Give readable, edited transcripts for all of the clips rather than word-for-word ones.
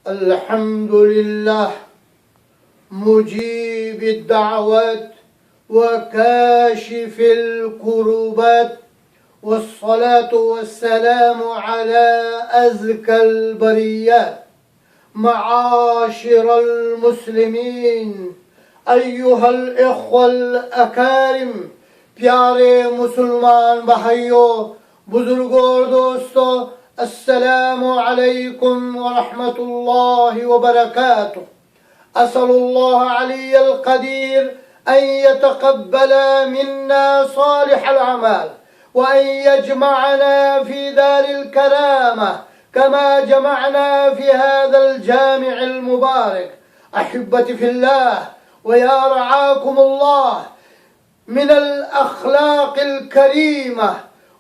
अल्हम्दुलिल्लाह मुजीब दावत व काशिफिल कुरुबत वस्सलातु वस्सलामु अला अज़कल बरियत मआशिरल मुस्लिमीन अय्युहल इख्वल अकारिम। प्यारे मुसलमान भाइयों, बुजुर्गों और दोस्तों, अस्सलामु अलैकुम व रहमतुल्लाहि व बरकातुहू। अस्सलुल्लाह अलियल क़दीर अन यतक़ब्बल मिन्ना सालिहल अमाल व अन यजमअना फी दारिल करामा कमा जमअना फी हाज़ल जामिअल मुबारक। अहिब्बती फिल्लाह व या रआकुमुल्लाह मिनल अख़लाक़िल करीमा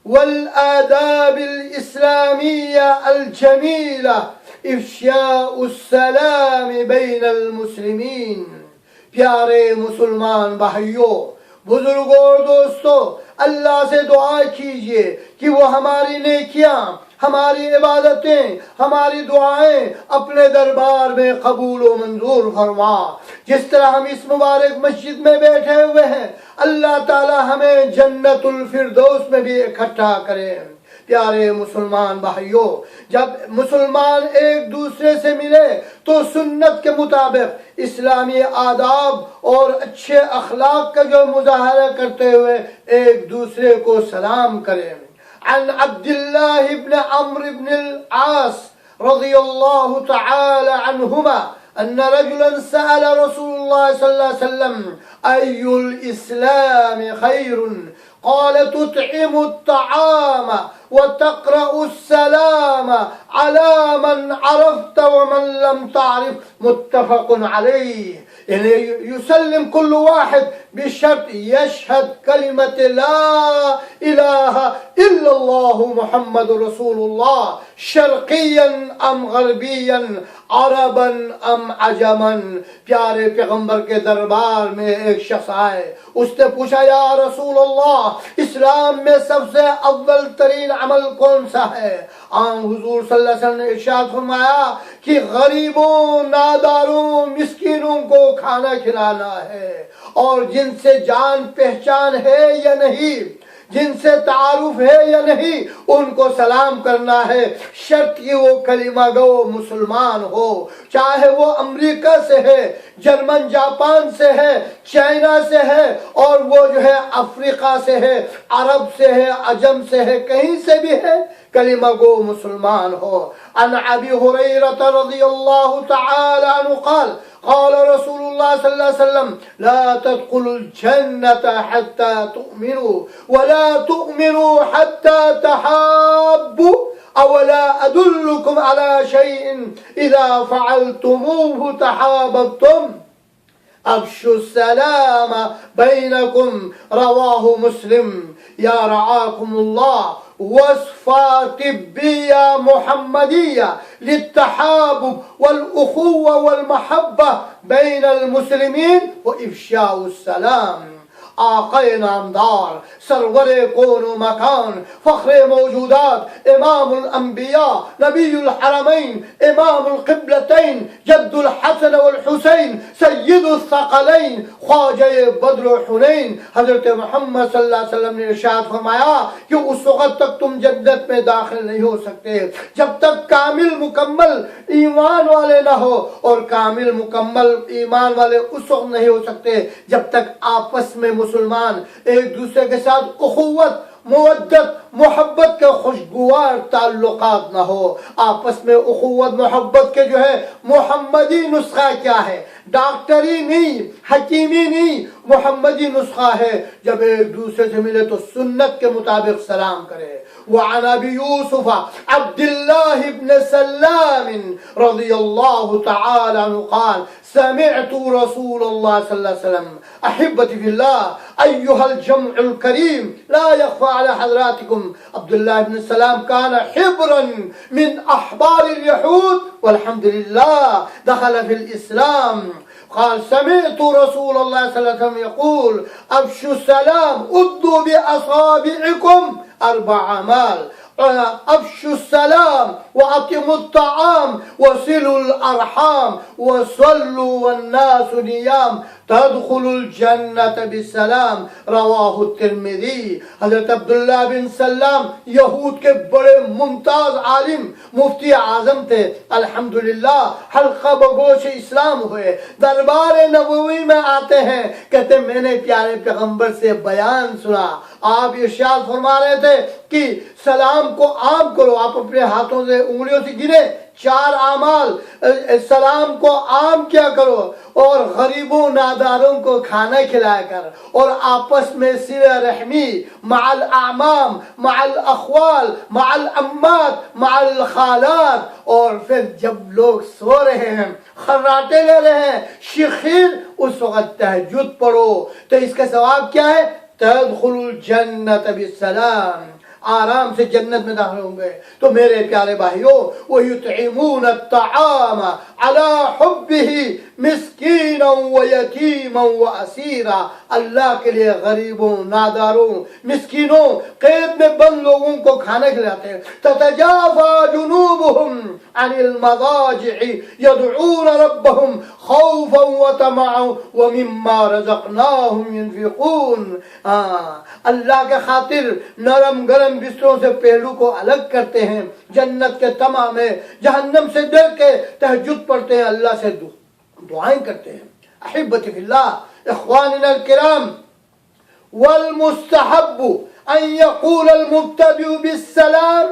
वल आदाबिल इस्लामिया अल जमीला इफ़शाउस्सलाम बैनल मुस्लिमीन। प्यारे मुसलमान भाइयों, बुजुर्गों और दोस्तों, अल्लाह से दुआ कीजिए कि वो हमारी नेकियां, हमारी इबादतें, हमारी दुआएं अपने दरबार में कबूल व मंजूर फरमा। जिस तरह हम इस मुबारक मस्जिद में बैठे हुए हैं, अल्लाह ताला हमें जन्नतुल फिरदौस में भी इकट्ठा करे। प्यारे मुसलमान भाइयों, जब मुसलमान एक दूसरे से मिले तो सुन्नत के मुताबिक इस्लामी आदाब और अच्छे अखलाक का जो मुजाहरा करते हुए एक दूसरे को सलाम करें। अन अब्दुल्लाह इब्न अम्र इब्न अल-आस रज़ियल्लाहु तआला अन्हुमा अन्न रजुलन सअल रसूलुल्लाह सल्लल्लाहु अलैहि वसल्लम अय्युल इस्लाम खैरुन क़ाल तुत्इमु अत्तआम व तक़रउ अस्सलाम अला मन अरफ़्त व मन लम तअरिफ़। मुत्तफ़क़ुन अलैहि। यानी युसल्लिम कुल्लु वाहिद बिशर्त यशहद कलिमत ला इलाहा इल्लल्लाहु मुहम्मदुर रसूलुल्लाह शर्क़िय्यन अम ग़रबिय्यन अरबन अम अजमन। प्यारे पैगंबर के दरबार में एक शख्स आए, उसने पूछा, या रसूलल्लाह, इस्लाम में सबसे अव्वल तरीन अमल कौन सा है? हुजूर सल्लल्लाहु अलैहि वसल्लम ने इरशाद फरमाया कि गरीबों, नादारों, मिस्कीनों को खाना खिलाना है, और जिनसे जान पहचान है या नहीं, जिनसे तारुफ है या नहीं, उनको सलाम करना है। शर्त कि वो कलिमा गो मुसलमान हो, चाहे वो अमेरिका से है, जर्मन जापान से है, चाइना से है, और वो जो है अफ्रीका से है, अरब से है, अजम से है, कहीं से भी है, कलिमा गो मुसलमान हो। अन अबी हुरैरा रज़ियल्लाहु तआला अन्हु क़ाल क़ाल रसूलुल्लाह सल्लल्लाहु अलैहि वसल्लम ला तदख़ुलुल जन्नता हत्ता तुअमिनु व ला तुअमिनु हत्ता तहाब्बु अवला अदुल्लुकुम अला शैइन इज़ा फ़अलतुमूहु तहाबब्तुम अफ़शुस्सलाम बैनकुम। रवाहु मुस्लिम। या रआकुमुल्लाह वस्फ़ा तिब्बिया मुहम्मदिया लित्तहाबुब वल उख़ुव्वा वल महब्बा बैनल मुस्लिमीन व इफ़शाउस्सलाम। आक़ाए नामदार, सरवरे कौनो मकान, फ़ख्रे मौजूदात, इमामुल अंबिया, नबीयुल हरमैन, इमामुल क़िबलतैन, जद्दुल हसन वल हुसैन, सय्यिदुस सक़लैन, ख्वाजा बद्र हुनैन, हज़रत मोहम्मद सल्लल्लाहु अलैहि वसल्लम ने इरशाद फरमाया कि उस वक़्त तक तुम जन्नत में दाखिल नहीं हो सकते जब तक कामिल मुकम्मल ईमान वाले ना हो, और कामिल मुकम्मल ईमान वाले उस वक़्त नहीं हो सकते जब तक आपस में मुसलमान एक दूसरे के साथ उखुवत, मुवद्दत, मोहब्बत के खुशगवार ताल्लुकात ना हो। आपस में उखुवत मोहब्बत के जो है मोहम्मदी नुस्खा क्या है? डॉक्टरी नहीं, हकीमी नहीं, मोहम्मदी नुस्खा है। जब एक दूसरे से मिले तो सुन्नत के मुताबिक सलाम करे। वअन अबी यूसुफ अब्दुल्लाह इब्न सल्लाम रज़ियल्लाहु तआला अन्हु क़ाल समिअतु रसूलल्लाह सल्लल्लाहु अलैहि वसल्लम अहिब्बती फिल्लाह अय्युहल जम्उल करीम ला यख़फ़ा अला हज़रातिकुम। अब्दुल्लाह इब्न सलाम काना हिब्रन मिन अहबारिल यहूद वल्हम्दुलिल्लाह दख़ल फिल इस्लाम। क़ाल समिअतु रसूलल्लाह सल्लल्लाहु अलैहि वसल्लम यक़ूल अफ़शु सलाम उद्दू बिअसाबिइकुम अर्बअ अमाल अफ़शु सलाम वअतिमुत तआम वसिलुल अरहाम वसल्लु वन्नास नियाम तदखुलुल जन्नत बिस्सलाम रवाहु तिर्मिज़ी। हज़रत अब्दुल्लाह बिन सल्लाम यहूद के बड़े मुमताज आलिम मुफ्ती आजम थे। अल्हम्दुलिल्लाह हल्का बगोश इस्लाम हुए, दरबार नबवी में आते हैं, कहते मैंने प्यारे पैगंबर से बयान सुना, आप इरशाद फरमा रहे थे कि सलाम को आम करो। आप अपने हाथों से उंगलियों से गिने 4 आमाल, सलाम को आम क्या करो और गरीबों नादारों को खाना खिलाया कर, और आपस में सिला रहमी माल आमाम माल अखवाल माल अम्मात माल खालात। और फिर जब लोग सो रहे हैं, खर्राटे ले रहे हैं, शिखीर, उस वक्त तहज्जुद पढ़ो। तो इसका सवाब क्या है? तदखुलुल जन्नत बिस्सलाम, आराम से जन्नत में दाखिल होंगे। तो मेरे प्यारे भाइयों, वो युतइमून अत्तआम अला हुब्बिही मिस्कीनन व यतीमन व असीरा, अल्लाह के लिए गरीबों नादारों मिस्कीनों कैद में बंद लोगों को खाना खिलाते हैं। ततजाफा जुनूबुहुम अनिल मदाजि'i यदऊन रब्बहुम खौफन व तमअन व मिम्मा रज़क़नाहुम युनफिकून। अल्लाह के खातिर नरम गरम बिस्तरों से पहलू को अलग करते हैं, जन्नत के तमा में जहन्नम से डर के तहज्जुद पढ़ते हैं, अल्लाह से दुआएं करते हैं। अहिब्बती फिल्लाह, इख्वानिनल किराम, वल मुस्तहब्बु अन यक़ूल अल मुब्तदिउ बिस्सलाम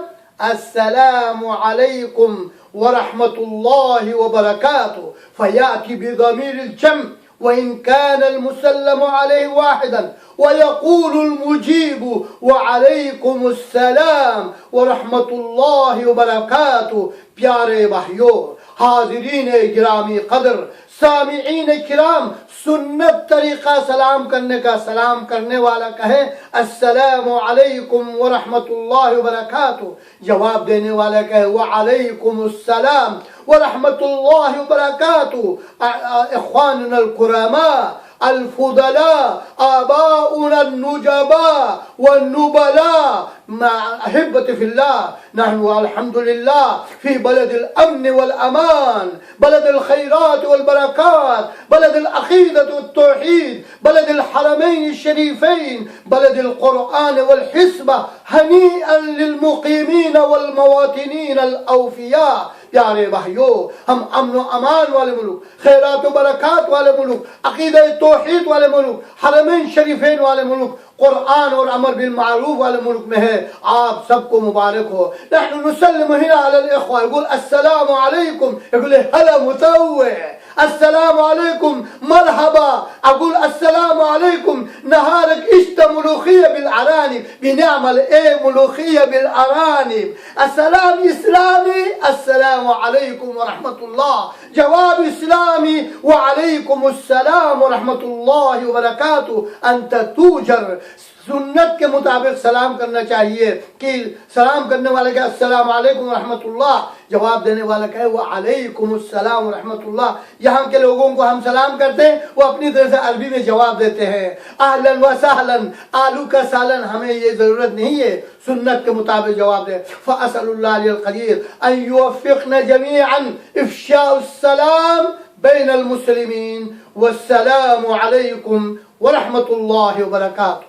अस्सलामु अलैकुम व रहमतुल्लाहि व बरकातुहू फयाती बिज़मीरिल जम वइन कानल मुसल्लमु अलैहि वाहिदन वयक़ूलुल मुजीबु वअलैकुमुस्सलाम व रहमतुल्लाहि व बरकातुहू। प्यारे भाइयों, हाज़िरीन गिरामी कदर, सामिईन किराम, सुन्नत तरीका सलाम करने का, सलाम करने वाला कहे अस्सलामु अलैकुम व रहमतुल्लाहि व बरकातुहू, जवाब देने वाला कहे व अलैकुमुस्सलाम व रहमतुल्लाहि व बरकातुहू। इख्वानुनल कुरमा अल फुदला आबाउना नुजबा व नुबला अहिब्बती फिल्लाह, नहनु अल्हम्दुलिल्लाह फी बलदिल अम्न वल अमान, बलदिल खैरात वल बरकात, बलदिल अक़ीदत वत तौहीद, बलदिल हरमैन शरीफैन, बलदिल कुरआन वल हिस्बा, हनीअन लिल मुक़ीमीन वल मवातिनीन अल औफिया। प्यारे भाइयों, हम अमन अमान वाले मुल्क, खैरात व बरकात वाले मुल्क, अक़ीदा तौहीद वाले मुल्क, हरमैन शरीफैन वाले मुल्क, कुरआन और अमर बिल मारूफ वाले मुल्क में है। आप सबको मुबारक हो। नहनु नुसल्लिमु हिना अलल इख्वा, यक़ूल अस्सलामु अलैकुम, यक़ूल हला मुतव्वे, अस्सलामु अलैकुम मरहबा, अक़ूल अस्सलामु अलैकुम नहारक इश्त मुलूखिया बिल अरानिब बिनिअमल ए मुलूखिया बिल अरानिब। अस्सलाम इस्लामी, अस्सलामु अलैकुम व रहमतुल्लाह, जवाब इस्लामी व अलैकुमुस्सलाम व रहमतुल्लाहि व बरकातुहू। अंत तूजर, सुन्नत के मुताबिक सलाम करना चाहिए कि सलाम करने वाले का अस्सलाम वालेकुम रहमतुल्लाह, जवाब देने वाला कहे वो अलैकुमुस्सलाम रहमतुल्लाह। यहाँ के लोगों को हम सलाम करते हैं, वो अपनी तरह से अरबी में जवाब देते हैं आहलन व सहलन, आलू का सालन। हमें ये जरूरत नहीं है, सुन्नत के मुताबिक जवाब दे। फ़असअलुल्लाह अल क़दीर अन युवफ़्फ़िक़ना जमीअन इफ़शाउस सलाम बैनल मुस्लिमीन। वस्सलामु अलैकुम व रहमतुल्लाहि व बरकातुहू।